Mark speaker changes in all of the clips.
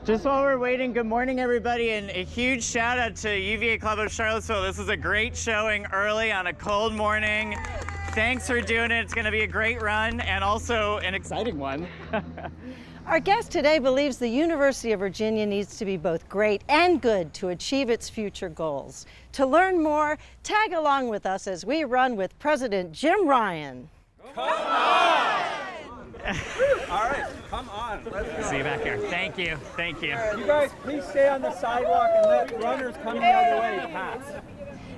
Speaker 1: Just while we're waiting, good morning everybody, and a huge shout out to UVA Club of Charlottesville. This is a great showing early on a cold morning. Thanks for doing it. It's going to be a great run and also an exciting one.
Speaker 2: Our guest today believes the University of Virginia needs to be both great and good to achieve its future goals. To learn more, tag along with us as we run with President Jim Ryan.
Speaker 3: Come on! All right, come on. Let's go.
Speaker 1: See you back here. Thank you. Thank you.
Speaker 3: You guys, please stay on the sidewalk and let runners coming the other way pass.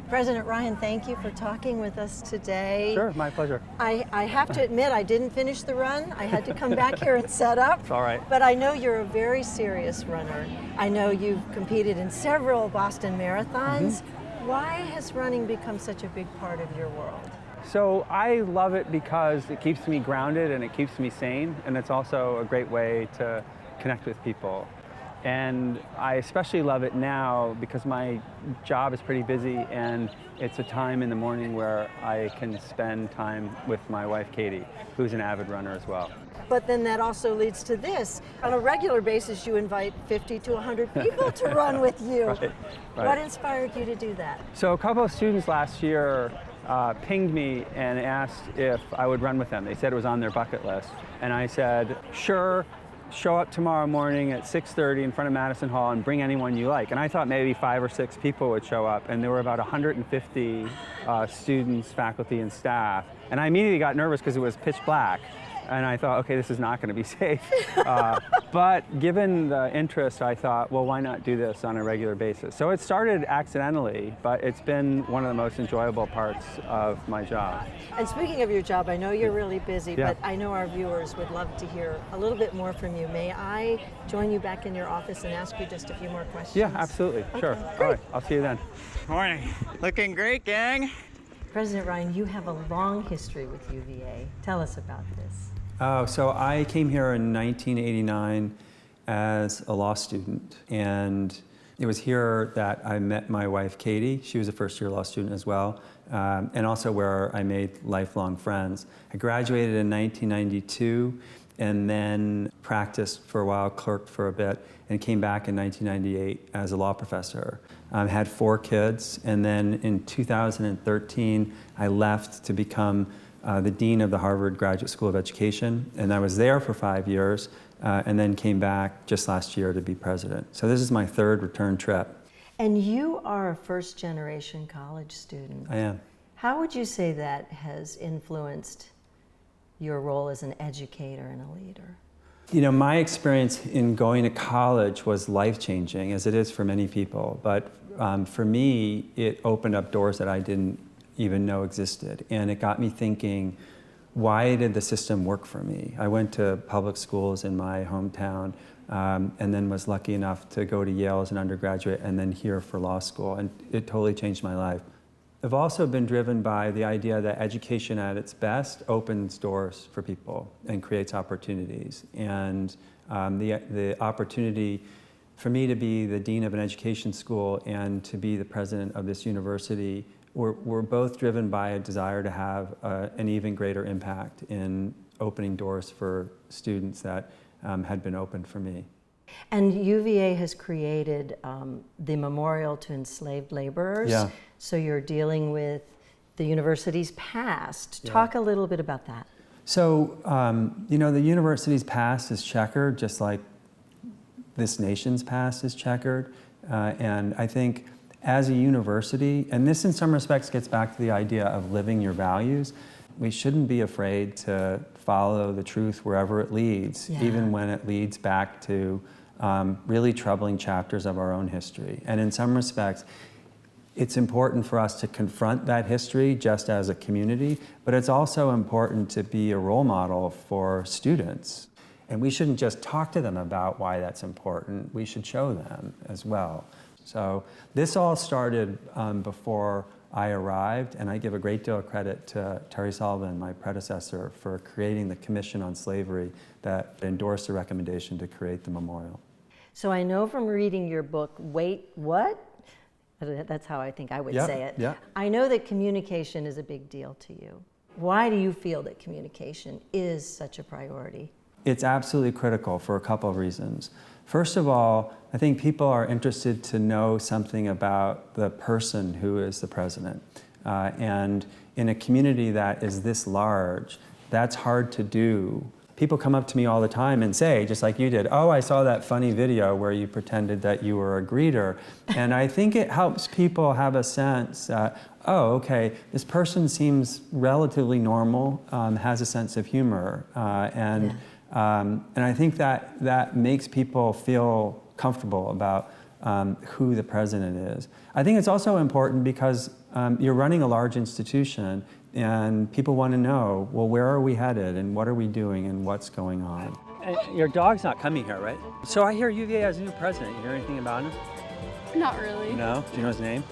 Speaker 2: President Ryan, thank you for talking with us today.
Speaker 4: Sure, my pleasure.
Speaker 2: I have to admit, I didn't finish the run. I had to come back here and set up.
Speaker 4: It's all right.
Speaker 2: But I know you're a very serious runner. I know you've competed in several Boston marathons. Why has running become such a big part of your world?
Speaker 4: So I love it because it keeps me grounded and it keeps me sane, and it's also a great way to connect with people. And I especially love it now because my job is pretty busy, and it's a time in the morning where I can spend time with my wife, Katie, who's an avid runner as well.
Speaker 2: But then that also leads to this. On a regular basis, you invite 50 to 100 people to run with you.
Speaker 4: Right.
Speaker 2: What inspired you to do that?
Speaker 4: So a couple of students last year pinged me and asked if I would run with them. They said it was on their bucket list. And I said, sure, show up tomorrow morning at 6:30 in front of Madison Hall and bring anyone you like. And I thought maybe 5 or 6 people would show up, and there were about 150 students, faculty, and staff. And I immediately got nervous because it was pitch black. And I thought, okay, this is not going to be safe. But given the interest, I thought, well, why not do this on a regular basis? So it started accidentally, but it's been one of the most enjoyable parts of my job.
Speaker 2: And speaking of your job, I know you're really busy,
Speaker 4: Yeah.
Speaker 2: but I know our viewers would love to hear a little bit more from you. May I join you back in your office and ask you just a few more questions?
Speaker 4: Yeah, absolutely. Sure.
Speaker 2: Okay,
Speaker 4: All
Speaker 2: great.
Speaker 4: right. I'll see you then.
Speaker 1: Morning. Looking great, gang.
Speaker 2: President Ryan, you have a long history with UVA. Tell us about this.
Speaker 4: Oh, so I came here in 1989 as a law student, and it was here that I met my wife, Katie. She was a first-year law student as well, and also where I made lifelong friends. I graduated in 1992 and then practiced for a while, clerked for a bit, and came back in 1998 as a law professor. Had 4 kids, and then in 2013, I left to become the dean of the Harvard Graduate School of Education, and I was there for 5 years, and then came back just last year to be president. So this is my 3rd return trip.
Speaker 2: And you are a first-generation college student.
Speaker 4: I am.
Speaker 2: How would you say that has influenced your role as an educator and a leader?
Speaker 4: You know, my experience in going to college was life-changing, as it is for many people, but for me, it opened up doors that I didn't even know existed. And it got me thinking, why did the system work for me? I went to public schools in my hometown, and then was lucky enough to go to Yale as an undergraduate and then here for law school, and it totally changed my life. I've also been driven by the idea that education at its best opens doors for people and creates opportunities. And the opportunity for me to be the dean of an education school and to be the president of this university we're both driven by a desire to have an even greater impact in opening doors for students that had been opened for me.
Speaker 2: And UVA has created the Memorial to Enslaved Laborers.
Speaker 4: Yeah.
Speaker 2: So you're dealing with the university's past. Talk a little bit about that.
Speaker 4: So, you know, the university's past is checkered, just like this nation's past is checkered. And I think as a university, and this in some respects gets back to the idea of living your values, we shouldn't be afraid to follow the truth wherever it leads, even when it leads back to really troubling chapters of our own history. And in some respects, it's important for us to confront that history just as a community, but it's also important to be a role model for students. And we shouldn't just talk to them about why that's important, we should show them as well. So this all started before I arrived, and I give a great deal of credit to Terry Sullivan, my predecessor, for creating the Commission on Slavery that endorsed the recommendation to create the memorial.
Speaker 2: So I know from reading your book, Wait, What? That's how I think I would say it.
Speaker 4: Yeah.
Speaker 2: I know that communication is a big deal to you. Why do you feel that communication is such a priority?
Speaker 4: it's absolutely critical for a couple of reasons. First of all, I think people are interested to know something about the person who is the president. And in a community that is this large, that's hard to do. People come up to me all the time and say, just like you did, oh, I saw that funny video where you pretended that you were a greeter. And I think it helps people have a sense that, oh, okay, this person seems relatively normal, has a sense of humor. And I think that makes people feel comfortable about who the president is. I think it's also important because you're running a large institution and people want to know, well, where are we headed and what are we doing and what's going on? And your dog's not coming here, right? So I hear UVA has a new president. You hear anything about him?
Speaker 5: Not really.
Speaker 4: No? Do you know his name?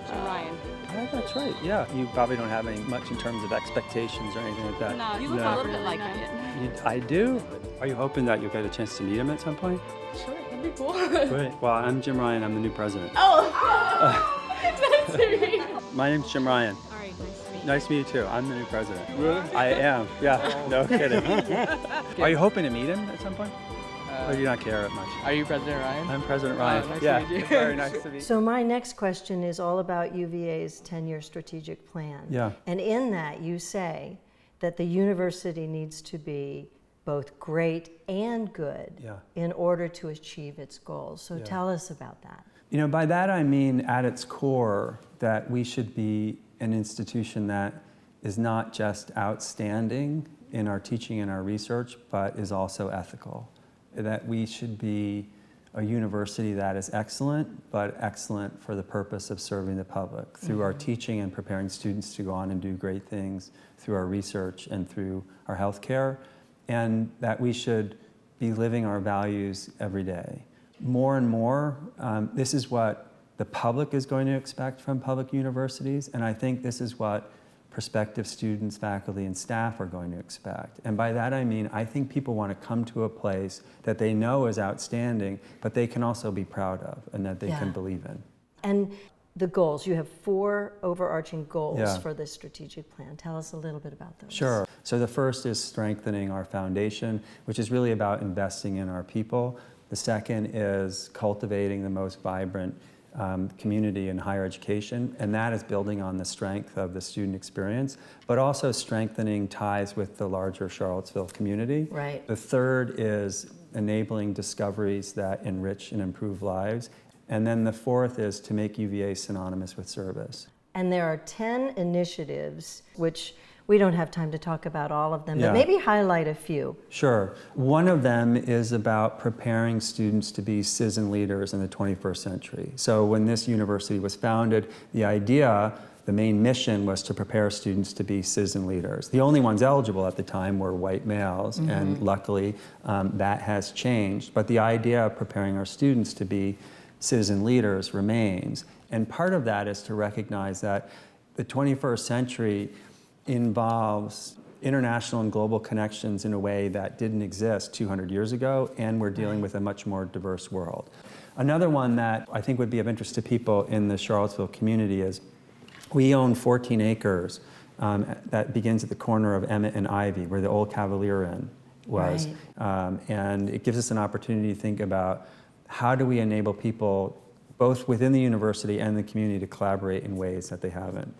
Speaker 5: Ryan.
Speaker 4: Oh, that's right, yeah. You probably don't have any much in terms of expectations or anything like that.
Speaker 5: No, you look a little bit like it.
Speaker 4: I do? Are you hoping that you'll get a chance to meet him at some point?
Speaker 5: Sure, that'd be cool.
Speaker 4: Great. Well, I'm Jim Ryan. I'm the new president.
Speaker 5: Oh! Nice to meet you.
Speaker 4: My name's Jim Ryan.
Speaker 5: All right, nice to meet you.
Speaker 4: Nice to meet you too. I'm the new president.
Speaker 3: Really?
Speaker 4: I am. Yeah. No kidding. Are you hoping to meet him at some point? Or do you not care that much?
Speaker 6: Are you President Ryan?
Speaker 4: I'm President Ryan.
Speaker 6: nice
Speaker 4: yeah.
Speaker 6: to meet you.
Speaker 4: Very nice to meet you.
Speaker 2: So my next question is all about UVA's 10-year strategic plan.
Speaker 4: Yeah.
Speaker 2: And in that you say that the university needs to be both great and good
Speaker 4: Yeah.
Speaker 2: in order to achieve its goals. So tell us about that.
Speaker 4: You know, by that I mean at its core that we should be an institution that is not just outstanding in our teaching and our research, but is also ethical. That we should be a university that is excellent, but excellent for the purpose of serving the public through our teaching and preparing students to go on and do great things, through our research and through our healthcare, and that we should be living our values every day. More and more, this is what the public is going to expect from public universities, and I think this is what prospective students, faculty, and staff are going to expect. And by that I mean, I think people want to come to a place that they know is outstanding, but they can also be proud of and that they can believe in.
Speaker 2: And the goals, you have 4 overarching goals
Speaker 4: Yeah.
Speaker 2: for this strategic plan. Tell us a little bit about those.
Speaker 4: Sure. So the first is strengthening our foundation, which is really about investing in our people. The second is cultivating the most vibrant community in higher education, and that is building on the strength of the student experience, but also strengthening ties with the larger Charlottesville community.
Speaker 2: Right.
Speaker 4: The third is enabling discoveries that enrich and improve lives. And then the fourth is to make UVA synonymous with service.
Speaker 2: And there are 10 initiatives, which we don't have time to talk about all of them,
Speaker 4: Yeah.
Speaker 2: but maybe highlight a few.
Speaker 4: Sure. One of them is about preparing students to be citizen leaders in the 21st century. So when this university was founded, the idea, the main mission was to prepare students to be citizen leaders. The only ones eligible at the time were white males, and luckily that has changed. But the idea of preparing our students to be citizen leaders remains. And part of that is to recognize that the 21st century involves international and global connections in a way that didn't exist 200 years ago, and we're dealing with a much more diverse world. Another one that I think would be of interest to people in the Charlottesville community is we own 14 acres that begins at the corner of Emmett and Ivy, where the old Cavalier Inn was.
Speaker 2: Right.
Speaker 4: And it gives us an opportunity to think about how do we enable people both within the university and the community to collaborate in ways that they haven't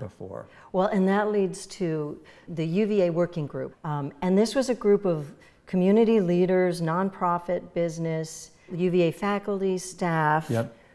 Speaker 4: before.
Speaker 2: Well, and that leads to the UVA Working Group. And this was a group of community leaders, nonprofit, business, UVA faculty, staff,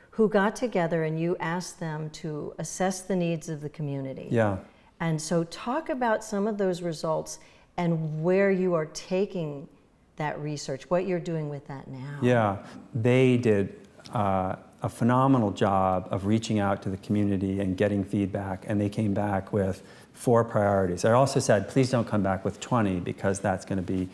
Speaker 2: who got together and you asked them to assess the needs of the community.
Speaker 4: Yeah.
Speaker 2: And so talk about some of those results and where you are taking that research, what you're doing with that now.
Speaker 4: Yeah, they did a phenomenal job of reaching out to the community and getting feedback, and they came back with 4 priorities. I also said, please don't come back with 20 because that's going to be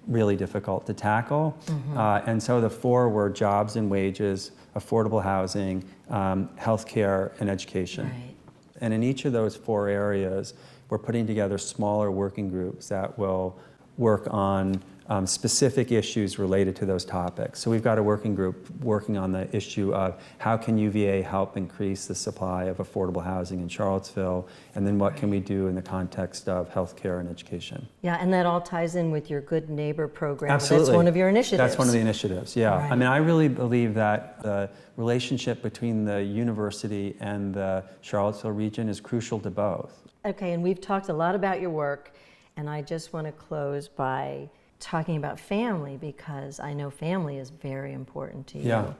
Speaker 4: really difficult to tackle. And so the 4 were jobs and wages, affordable housing, healthcare, and education.
Speaker 2: Right.
Speaker 4: And in each of those 4 areas, we're putting together smaller working groups that will work on specific issues related to those topics. So we've got a working group working on the issue of how can UVA help increase the supply of affordable housing in Charlottesville, and then what can we do in the context of healthcare and education.
Speaker 2: Yeah, and that all ties in with your Good Neighbor program.
Speaker 4: Absolutely.
Speaker 2: That's one of your initiatives.
Speaker 4: That's one of the initiatives, yeah.
Speaker 2: Right.
Speaker 4: I mean, I really believe that the relationship between the university and the Charlottesville region is crucial to both.
Speaker 2: Okay, and we've talked a lot about your work, and I just want to close by talking about family, because I know family is very important to you.
Speaker 4: Yeah.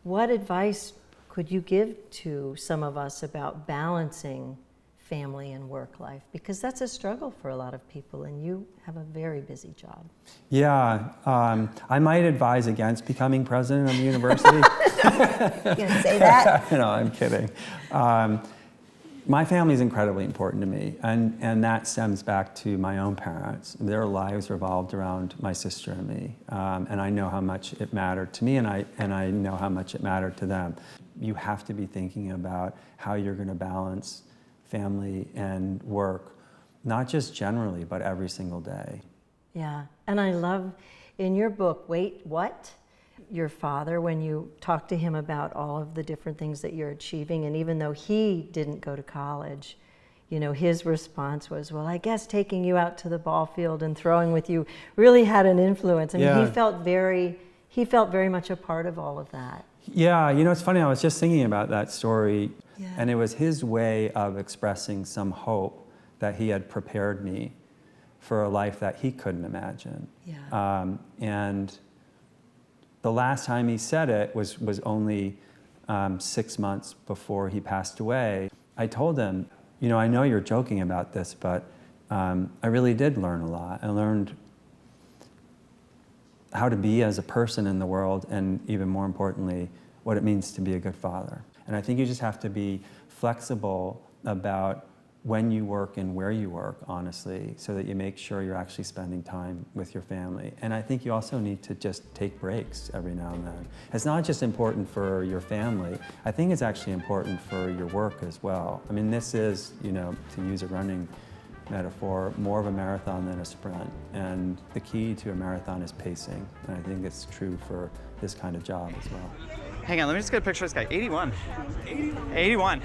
Speaker 2: What advice could you give to some of us about balancing family and work life? Because that's a struggle for a lot of people, and you have a very busy job.
Speaker 4: Yeah, I might advise against becoming president of the university.
Speaker 2: You gonna say that?
Speaker 4: No, I'm kidding. My family is incredibly important to me, and that stems back to my own parents. Their lives revolved around my sister and me, and I know how much it mattered to me, and I know how much it mattered to them. You have to be thinking about how you're going to balance family and work, not just generally, but every single day.
Speaker 2: Yeah, and I love in your book, Wait, What? Your father, when you talk to him about all of the different things that you're achieving, and even though he didn't go to college, you know, his response was, well, I guess taking you out to the ball field and throwing with you really had an influence. I mean,
Speaker 4: Yeah.
Speaker 2: he felt very much a part of all of that.
Speaker 4: Yeah, you know, it's funny, I was just thinking about that story,
Speaker 2: Yeah.
Speaker 4: and it was his way of expressing some hope that he had prepared me for a life that he couldn't imagine.
Speaker 2: Yeah.
Speaker 4: And the last time he said it was only 6 months before he passed away. I told him, you know, I know you're joking about this, but I really did learn a lot. I learned how to be as a person in the world, and even more importantly, what it means to be a good father. And I think you just have to be flexible about when you work and where you work, honestly, so that you make sure you're actually spending time with your family. And I think you also need to just take breaks every now and then. It's not just important for your family, I think it's actually important for your work as well. I mean, this is, you know, to use a running metaphor, more of a marathon than a sprint. And the key to a marathon is pacing. And I think it's true for this kind of job as well.
Speaker 1: Hang on, let me just get a picture of this guy. 81. 81.